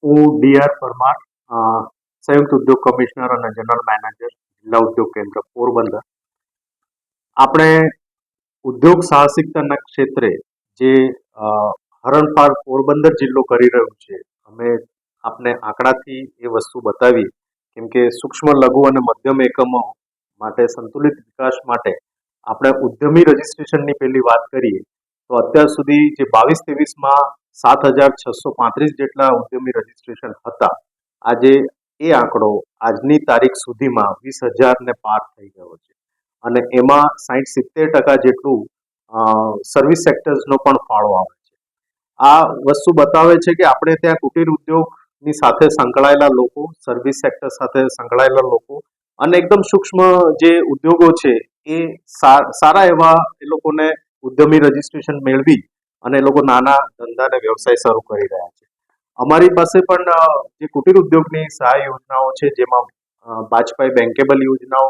હું ડી.આર. પરમાર, સંયુક્ત ઉદ્યોગ કમિશનર અને જનરલ મેનેજર, જિલ્લા ઉદ્યોગ કેન્દ્ર પોરબંદર. આપણે ઉદ્યોગ સાહસિકતાના ક્ષેત્રે જે હરણફાળ પોરબંદર જિલ્લો કરી રહ્યું છે, અમે આપને આંકડાથી એ વસ્તુ બતાવી. કેમ કે સૂક્ષ્મ, લઘુ અને મધ્યમ એકમો માટે સંતુલિત વિકાસ માટે આપણે ઉદ્યમી રજીસ્ટ્રેશનની પહેલી વાત કરીએ તો અત્યાર સુધી જે 22-23માં 7,635 જેટલા ઉદ્યમી રજીસ્ટ્રેશન હતા. આજે એ આંકડો આજની તારીખ સુધીમાં 20,000ને પાર થઈ ગયો છે અને એમાં 60-70% જેટલું સર્વિસ સેક્ટર્સનો પણ ફાળો આવે છે. આ વસ્તુ બતાવે છે કે આપણે ત્યાં કુટીર ઉદ્યોગની સાથે સંકળાયેલા લોકો, સર્વિસ સેક્ટર સાથે સંકળાયેલા લોકો અને એકદમ સૂક્ષ્મ જે ઉદ્યોગો છે એ સારા એવા એ લોકોને ઉદ્યમી રજીસ્ટ્રેશન મેળવી અને એ લોકો નાના ધંધા અને વ્યવસાય શરૂ કરી રહ્યા છે. અમારી પાસે પણ જે કુટીર ઉદ્યોગની સહાય યોજનાઓ છે, જેમાં વાજપાઈ બેન્કેબલ યોજનાઓ,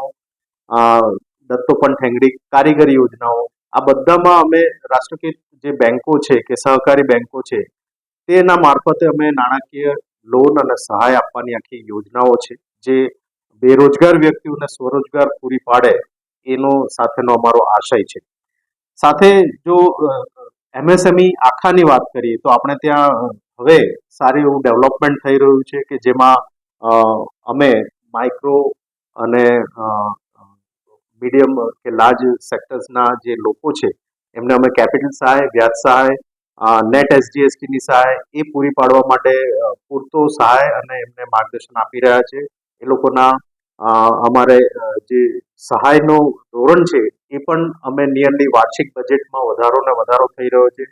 દત્તોપંત ઠેંગડી કારીગરી યોજનાઓ, આ બધામાં અમે રાષ્ટ્રીયકૃત જે બેંકો છે કે સહકારી બેંકો છે તેના મારફતે અમે નાણાકીય લોન અને સહાય આપવાની આખી યોજનાઓ છે, જે બેરોજગાર વ્યક્તિઓને સ્વરોજગાર પૂરી પાડે એનો સાથેનો અમારો આશય છે. સાથે જો એમએસએમઈ આખાની વાત કરીએ તો આપણે ત્યાં હવે સારું એવું ડેવલપમેન્ટ થઈ રહ્યું છે કે જેમાં અમે માઇક્રો અને મીડિયમ કે લાર્જ સેક્ટર્સના જે લોકો છે એમને અમે કેપિટલ સહાય, વ્યાજ સહાય, નેટ એસજીએસટીની સહાય એ પૂરી પાડવા માટે પૂરતો સહાય અને એમને માર્ગદર્શન આપી રહ્યા છે. એ લોકોના અમારે જે સહાયનો ધોરણ છે એ પણ અમે નિયરલી વાર્ષિક બજેટમાં વધારો થઈ રહ્યો છે.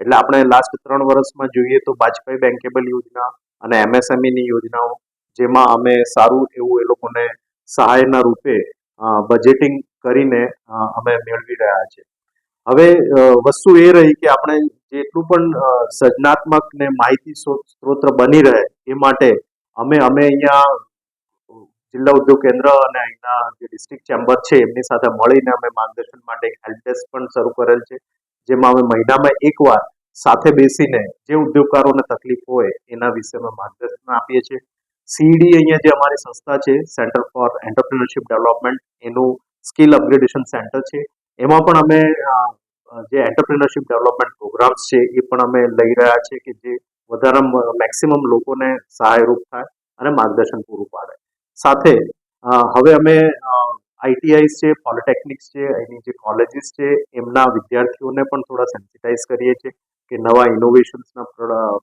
એટલે આપણે લાસ્ટ 3 વર્ષમાં જોઈએ તો વાજપાઈ બેન્કેબલ યોજના અને એમએસએમઈની યોજનાઓ, જેમાં અમે સારું એવું એ લોકોને સહાયના રૂપે બજેટિંગ કરીને અમે મેળવી રહ્યા છે. હવે વસ્તુ એ રહી કે આપણે જેટલું પણ સર્જનાત્મક ને માહિતી સ્ત્રોત બની રહે એ માટે અમે અહીંયા જિલ્લા ઉદ્યોગ કેન્દ્ર અને અહીંના જે ડિસ્ટ્રિક્ટ ચેમ્બર છે એમની સાથે મળીને અમે માર્ગદર્શન માટે હેલ્પ ડેસ્ક પણ શરૂ કરેલ છે, જેમાં અમે મહિનામાં એકવાર સાથે બેસીને જે ઉદ્યોગકારોને તકલીફ હોય એના વિશે અમે માર્ગદર્શન આપીએ છીએ. સીડી અહીંયા જે અમારી સંસ્થા છે, સેન્ટર ફોર એન્ટરપ્રિન્યોરશિપ ડેવલપમેન્ટ, એનું સ્કિલ અપગ્રેડેશન સેન્ટર છે. એમાં પણ અમે જે એન્ટરપ્રિન્યોરશિપ ડેવલપમેન્ટ પ્રોગ્રામ્સ છે એ પણ અમે લઈ રહ્યા છે કે જે વધારે મેક્સિમમ લોકોને સહાયરૂપ થાય અને માર્ગદર્શન પૂરું પાડે. સાથે હવે અમે આઈટીઆઈ છે, પોલિટેકનિક્સ છે, એની જે કોલેજીસ છે એમના વિદ્યાર્થીઓને પણ થોડા સેન્સિટાઇઝ કરીએ છીએ કે નવા ઇનોવેશન્સના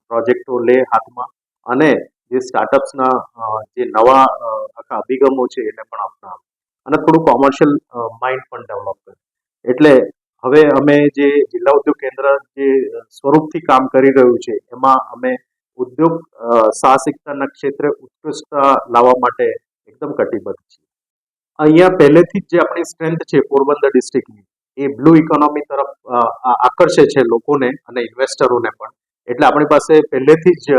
પ્રોજેક્ટો લે હાથમાં અને જે સ્ટાર્ટઅપ્સના જે નવા આખા અભિગમો છે એને પણ અપનાવે અને થોડું કોમર્શિયલ માઇન્ડ પણ ડેવલપ કરે. એટલે હવે અમે જે જિલ્લા ઉદ્યોગ કેન્દ્ર જે સ્વરૂપથી કામ કરી રહ્યું છે એમાં અમે ઉદ્યોગ સાહસિકતાના ક્ષેત્રે ઉત્કૃષ્ટતા લાવવા માટે એકદમ કટિબદ્ધ છીએ. અહીંયા પહેલેથી જ જે આપણી સ્ટ્રેન્થ છે પોરબંદર ડિસ્ટ્રિક્ટની, એ બ્લુ ઇકોનોમી તરફ આકર્ષે છે લોકોને અને ઇન્વેસ્ટરોને પણ. એટલે આપણી પાસે પહેલેથી જ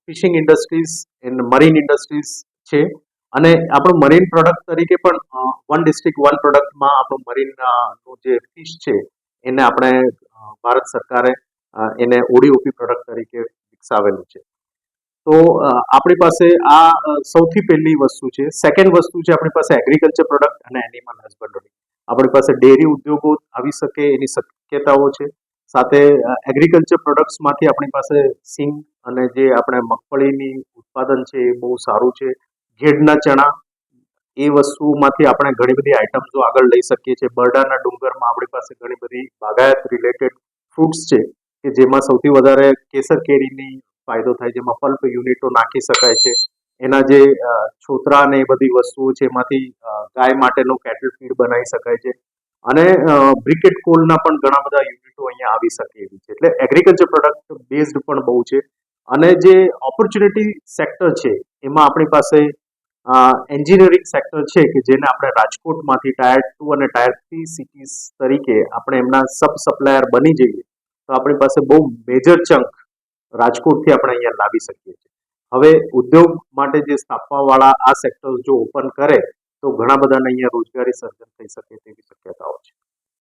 fishing industries and marine industries છે અને આપણું મરીન પ્રોડક્ટ તરીકે પણ વન ડિસ્ટ્રિક્ટ વન પ્રોડક્ટમાં આપણું મરીનનું જે ફિશ છે એને આપણે ભારત સરકારે એને ઓડીઓપી પ્રોડક્ટ તરીકે વિકસાવેલું છે. તો આપણી પાસે આ સૌથી પહેલી વસ્તુ છે. સેકન્ડ વસ્તુ છે આપણી પાસે એગ્રીકલ્ચર પ્રોડક્ટ અને એનિમલ હસબન્ડરી. આપણી પાસે ડેરી ઉદ્યોગો આવી શકે એની શક્યતાઓ છે. સાથે એગ્રીકલ્ચર પ્રોડક્ટ્સમાંથી આપણી પાસે સિંગ અને જે આપણે મગફળીની ઉત્પાદન છે એ બહુ સારું છે. ઘેડના ચણા, એ વસ્તુમાંથી આપણે ઘણી બધી આઇટમ્સો આગળ લઈ શકીએ છીએ. બરડાના ડુંગરમાં આપણી પાસે ઘણી બધી બાગાયત રિલેટેડ ફ્રૂટ્સ છે કે જેમાં સૌથી વધારે કેસર કેરીની ફાયદો થાય, જેમાં પલ્પ યુનિટો નાખી શકાય છે. એના જે છોતરા અને એ બધી વસ્તુઓ છે એમાંથી ગાય માટેનો કેટલ ફીડ બનાવી શકાય છે અને બ્રિકેટ કોલના પણ ઘણા બધા યુનિટો અહીંયા આવી શકે એવી છે. એટલે એગ્રીકલ્ચર પ્રોડક્ટ બેઝડ પણ બહુ છે. અને જે ઓપોર્ચ્યુનિટી સેક્ટર છે એમાં આપણી પાસે એન્જિનિયરિંગ સેક્ટર છે કે જેને આપણે રાજકોટમાંથી ટાયર 2 અને ટાયર 3 સિટીઝ તરીકે આપણે એમના સબ સપ્લાયર બની જઈએ તો આપણી પાસે બહુ મેજર ચંક રાજકોટથી આપણે અહીંયા લાવી શકીએ છીએ. હવે ઉદ્યોગ માટે જે સ્થાપવાવાળા આ સેક્ટર જો ઓપન કરે તો ઘણા બધાને અહીંયા રોજગારી સર્જન થઈ શકે તેવી શક્યતાઓ છે.